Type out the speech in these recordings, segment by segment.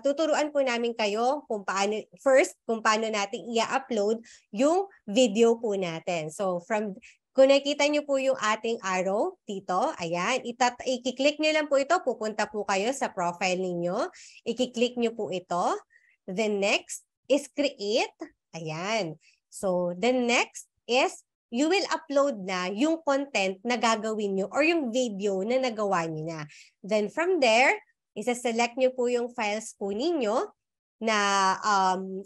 tuturuan po namin kayo kung paano, kung paano natin i-upload yung video po natin. So, kung nakikita nyo po yung ating arrow dito, ayan, i-click nyo lang po ito, pupunta po kayo sa profile ninyo, i-click nyo po ito. Then next is create, ayan. So, the next is you will upload na yung content na gagawin nyo or yung video na nagawa nyo na. Then from there, isa-select nyo po yung files po ninyo na,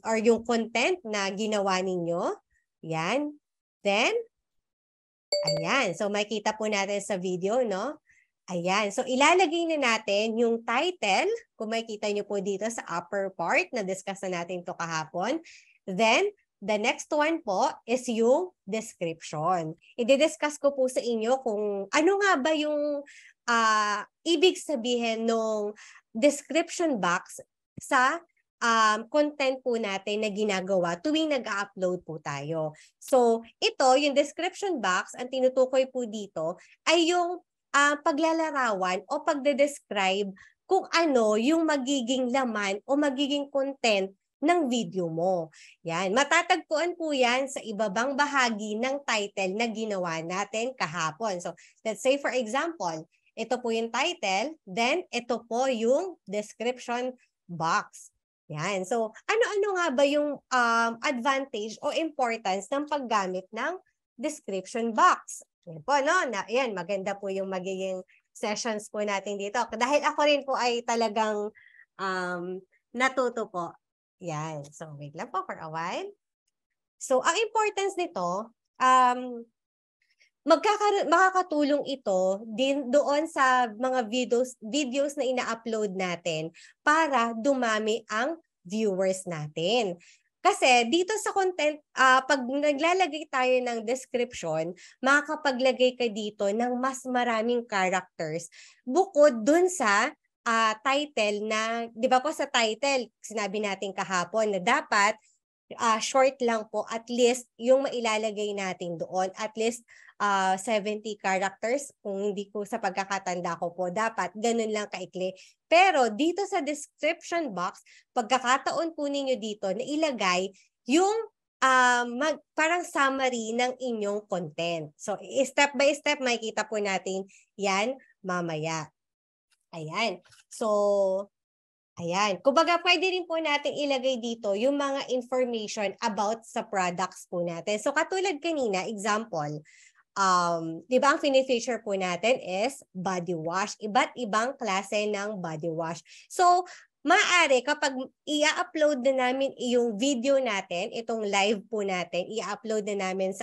or yung content na ginawa ninyo. Yan. Then, ayan. So, makikita po natin sa video, no? Ayan. So, ilalagay na natin yung title. Kung makikita nyo po dito sa upper part, na-discuss na natin ito kahapon. Then, the next one po is yung description. I-discuss ko po sa inyo kung ano nga ba yung ibig sabihin ng description box sa content po natin na ginagawa tuwing nag-upload po tayo. So, ito, yung description box, ang tinutukoy po dito ay yung paglalarawan o pagde-describe kung ano yung magiging laman o magiging content ng video mo. Yan. Matatagpuan po yan sa ibabang bahagi ng title na ginawa natin kahapon. So, let's say for example, ito po yung title, then ito po yung description box. Yan. So, ano-ano nga ba yung advantage o importance ng paggamit ng description box? Yan po, no? Yan, maganda po yung magiging sessions po natin dito. Dahil ako rin po ay talagang natuto po. Yan. So, wait lang po for a while. So, ang importance nito, makakatulong ito din doon sa mga videos na ina-upload natin para dumami ang viewers natin. Kasi dito sa content, pag naglalagay tayo ng description, makakapaglagay ka dito ng mas maraming characters bukod dun sa title na, di ba po sa title, sinabi natin kahapon na dapat short lang po, at least yung mailalagay natin doon, at least 70 characters, kung hindi ko sa pagkakatanda ko po, dapat ganun lang kaikli. Pero dito sa description box, pagkakataon po ninyo dito na ilagay yung parang summary ng inyong content. So, step by step, makikita po natin yan mamaya. Ayan. So, ayan. Kumbaga, pwede rin po natin ilagay dito yung mga information about sa products po natin. So, katulad kanina, example, di ba ang fini-feature po natin is body wash. Iba't ibang klase ng body wash. So, maaari kapag i-upload na namin yung video natin, itong live po natin, i-upload na namin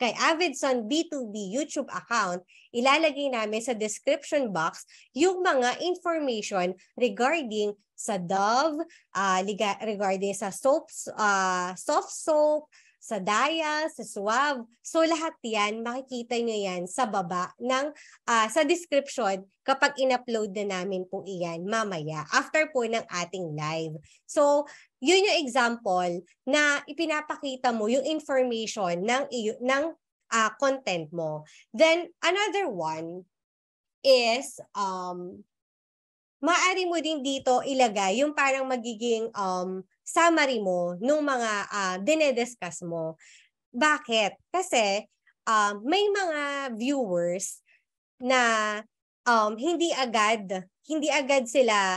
kay Avidson B2B YouTube account, ilalagay namin sa description box yung mga information regarding sa Dove, regarding sa soaps, soft soap, sa Daya, sa Suave. So lahat yan, makikita nyo yan sa baba ng, sa description kapag in-upload na namin po iyan mamaya after po ng ating live. So yun yung example na ipinapakita mo yung information ng content mo. Then another one is maaari mo din dito ilagay yung parang magiging summary mo nung mga dinediscuss mo. Bakit? Kasi may mga viewers na hindi agad sila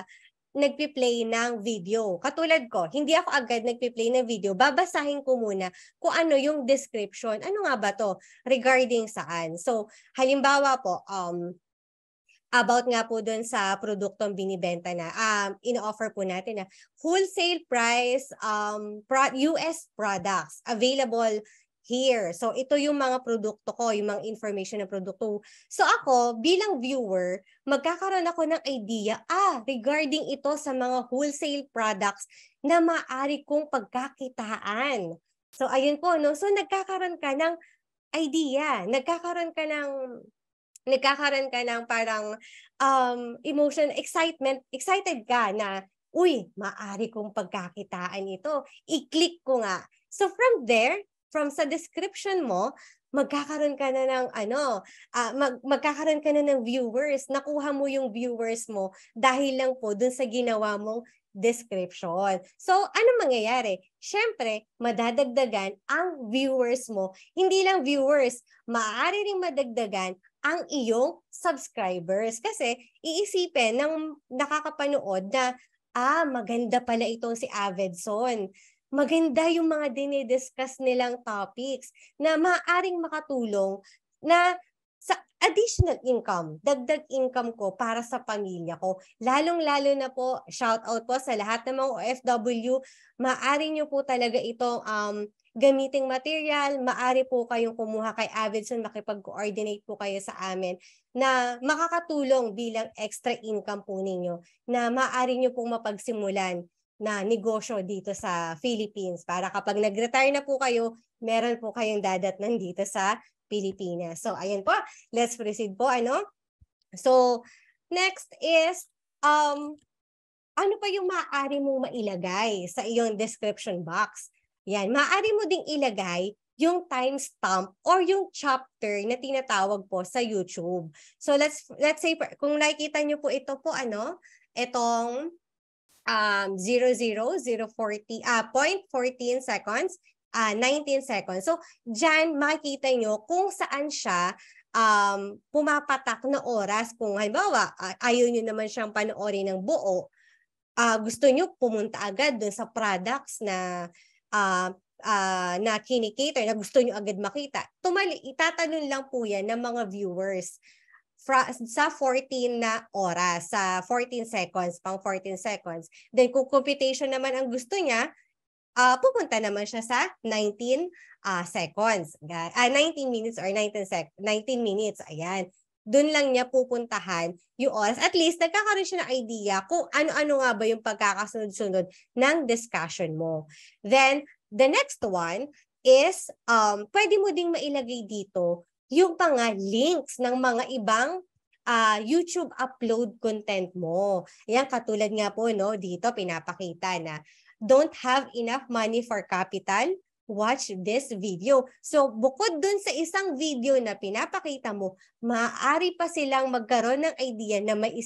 nagpi-play ng video. Katulad ko, hindi ako agad nagpi-play ng video. Babasahin ko muna kung ano yung description. Ano nga ba to? Regarding saan? So, halimbawa po, about nga po dun sa produktong binibenta na, ino-offer po natin na wholesale price US products available here. So, ito yung mga produkto ko, yung mga information ng produkto. So, ako, bilang viewer, magkakaroon ako ng idea, regarding ito sa mga wholesale products na maaari kong pagkakitaan. So, ayun po, no? So, nagkakaroon ka ng idea, nagkakaroon ka ng parang emotion, excited ka na, uy, maaari kong pagkakitaan ito. I-click ko nga. So from there, from sa description mo, magkakaroon ka na ng magkakaroon ka na ng viewers. Nakuha mo yung viewers mo dahil lang po dun sa ginawa mong description. So, ano mangyayari? Siyempre, madadagdagan ang viewers mo. Hindi lang viewers, maaari ring madagdagan ang iyong subscribers. Kasi iisipin ng nakakapanood na, maganda pala itong si Avedson. Maganda yung mga dinidiscuss nilang topics na maaaring makatulong na sa additional income, dagdag income ko para sa pamilya ko. Lalong-lalo na po, shout out po sa lahat ng mga OFW, maaari nyo po talaga itong gamiting material, maaari po kayong kumuha kay Avidson, makipag-coordinate po kayo sa amin na makakatulong bilang extra income po ninyo na maaari nyo pong mapagsimulan na negosyo dito sa Philippines para kapag nag-retire na po kayo, meron po kayong dadatnan dito sa Pilipinas. So, ayan po. Let's proceed po, So, next is, ano pa yung maaari mong mailagay sa iyong description box? Yan, maaari mo ding ilagay yung timestamp or yung chapter na tinatawag po sa YouTube. So, let's say, kung nakikita nyo po ito po, itong 0.14 seconds, 19 seconds. So, dyan makikita nyo kung saan siya pumapatak na oras. Kung halimbawa, ayaw nyo naman siyang panoorin ng buo, gusto nyo pumunta agad dun sa products na na kinikater, na gusto nyo agad makita, itatanong lang po yan ng mga viewers sa 14 na oras, sa 14 seconds, pang 14 seconds. Then kung computation naman ang gusto niya, pupunta naman siya sa 19 seconds. 19 minutes or 19 minutes. Ayan. Doon lang niya pupuntahan yung oras. At least nagkakaroon siya ng idea kung ano-ano nga ba yung pagkakasunod-sunod ng discussion mo. Then, the next one is, pwede mo ding mailagay dito yung mga links ng mga ibang YouTube upload content mo. Ayan, katulad nga po, no, dito pinapakita na don't have enough money for capital, watch this video. So, bukod dun sa isang video na pinapakita mo, maaari pa silang magkaroon ng idea na meron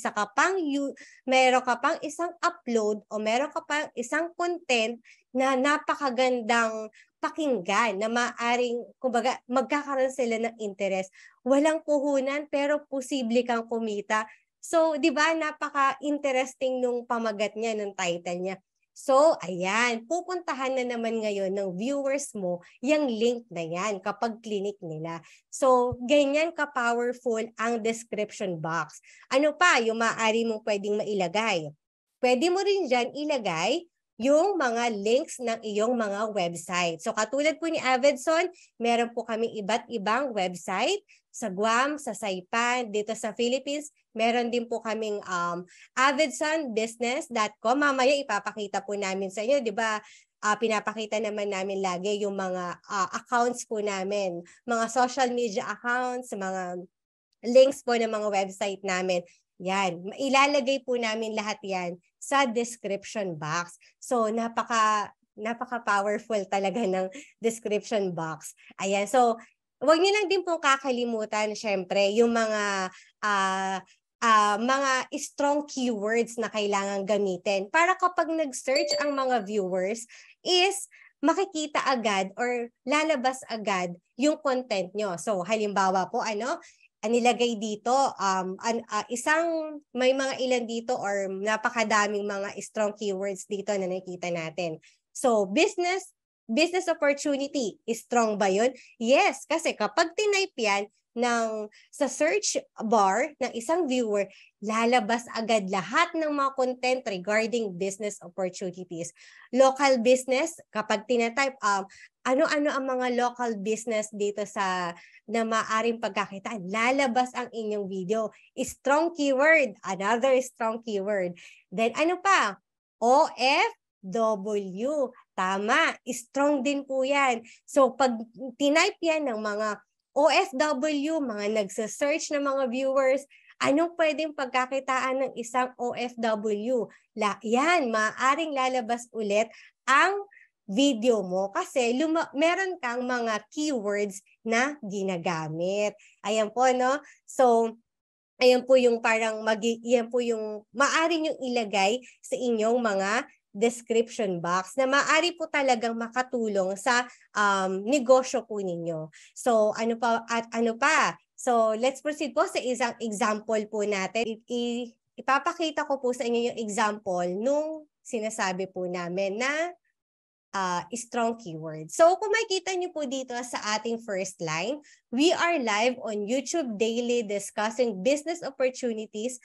ka pang isang upload o meron ka pang isang content na napakagandang pakinggan, na maaring, kumbaga, magkakaroon sila ng interest. Walang puhunan pero posible kang kumita. So, di ba, napaka-interesting nung pamagat niya, nung title niya. So, ayan, pupuntahan na naman ngayon ng viewers mo yung link na yan kapag clinic nila. So, ganyan ka-powerful ang description box. Ano pa yung maaari mong pwedeng mailagay? Pwede mo rin dyan ilagay yung mga links ng iyong mga website. So, katulad po ni Avedson, meron po kami iba't ibang website sa Guam, sa Saipan, dito sa Philippines. Meron din po kaming avidsonbusiness.com. Mamaya ipapakita po namin sa inyo, di ba? Pinapakita naman namin lagi yung mga accounts po namin, mga social media accounts, mga links po ng mga website namin. Yan, ilalagay po namin lahat yan sa description box. So, napaka-powerful talaga ng description box. Ayan, so, huwag niyo lang din pong kakalimutan, syempre, yung mga strong keywords na kailangan gamitin para kapag nag-search ang mga viewers is makikita agad or lalabas agad yung content nyo. So, halimbawa po, nilagay dito, may mga ilan dito or napakadaming mga strong keywords dito na nakikita natin. So, business opportunity, strong ba yun? Yes, kasi kapag tinype yan sa search bar ng isang viewer, lalabas agad lahat ng mga content regarding business opportunities. Local business, kapag tinatype, ano-ano ang mga local business dito na maaring pagkakitaan, lalabas ang inyong video. Strong keyword, another strong keyword. Then ano pa? OFW. Tama, strong din po yan. So pag tinype yan ng mga OFW, mga nagsa-search ng mga viewers, anong pwedeng pagkakitaan ng isang OFW? Yan, maaaring lalabas ulit ang video mo kasi meron kang mga keywords na ginagamit. Ayan po, no? So, ayan po yung parang yan po yung maaari nyo ilagay sa inyong mga description box na maaari po talagang makatulong sa negosyo po ninyo. So, ano pa at ano pa? So, let's proceed po sa isang example po natin. Ipapakita ko po sa inyo yung example nung sinasabi po namin na strong keyword. So kung makikita niyo po dito sa ating first line, we are live on YouTube daily discussing business opportunities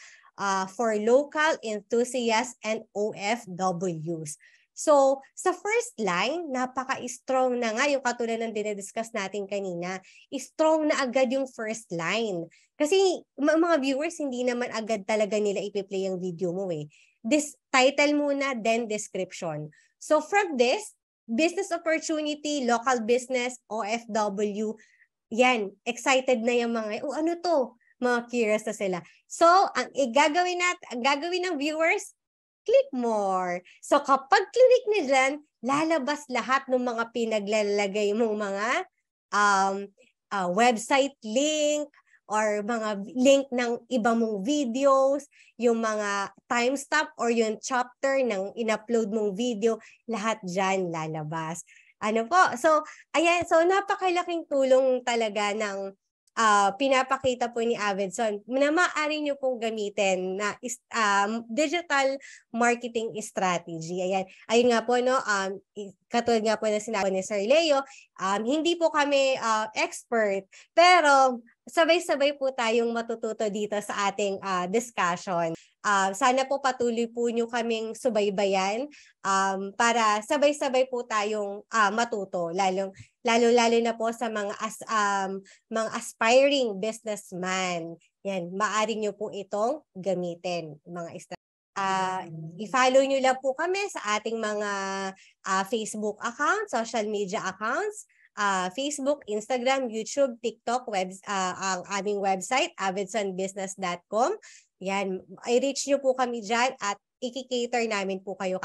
for local enthusiasts and OFWs. So sa first line, napaka-strong na nga yung katulad ng dinidiscuss natin kanina. Strong na agad yung first line. Kasi mga viewers, hindi naman agad talaga nila ipi-play yung video mo eh. This title muna, then description. So from this, business opportunity, local business, OFW, yan, excited na yung mga, ano to? Mga curious na sila. So, ang gagawin ng viewers, click more. So, kapag click nyo dyan, lalabas lahat ng mga pinaglalagay mong mga website link, or mga link ng iba mong videos, yung mga timestamp or yung chapter ng in-upload mong video, lahat dyan lalabas. Ano po? So, ayan. So, napakalaking tulong talaga ng pinapakita po ni Avidson na maaari nyo pong gamitin na digital marketing strategy. Ayan. Ayun nga po, no, katulad nga po na sinabi ni Sir Leo, hindi po kami expert, pero sabay-sabay po tayong matututo dito sa ating discussion. Sana po patuloy po nyo kaming subaybayan para sabay-sabay po tayong matuto, lalo na po sa mga aspiring businessman. Yan, maaari nyo po itong gamitin, mga i-follow nyo lang po kami sa ating mga Facebook accounts, social media accounts, Facebook, Instagram, YouTube, TikTok, ang aming website, avidsonbusiness.com. Yan, i-reach nyo po kami dyan at i-cater namin po kayo